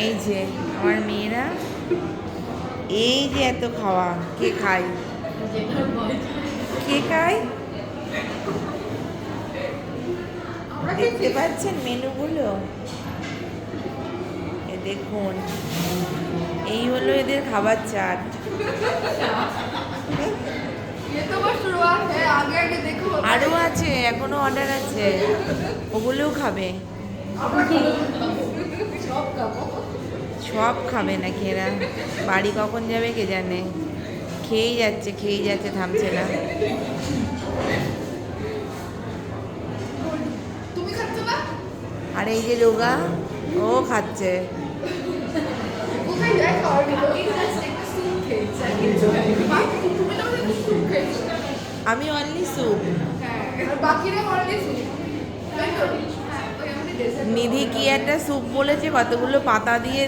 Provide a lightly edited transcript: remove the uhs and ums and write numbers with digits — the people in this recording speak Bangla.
এই যে আমার মেয়েরা, এই যে এত খাওয়া, কে খায় কে খায় দেখতে পাচ্ছেন মেনুগুলো? এ দেখুন, এই হলো এদের খাবার চাট। আরও আছে, এখনো অর্ডার আছে, ওগুলোও খাবে। সব খাবে নাকি এরা? বাড়ি কখন যাবে কে জানে। খেয়েই যাচ্ছে, থামছে না। আর এই যে রোগা, ও খাচ্ছে। আমি অনলি স্যুপ। নিধি কি একটা স্যুপ বলেছে, কতগুলো পাতা দিয়ে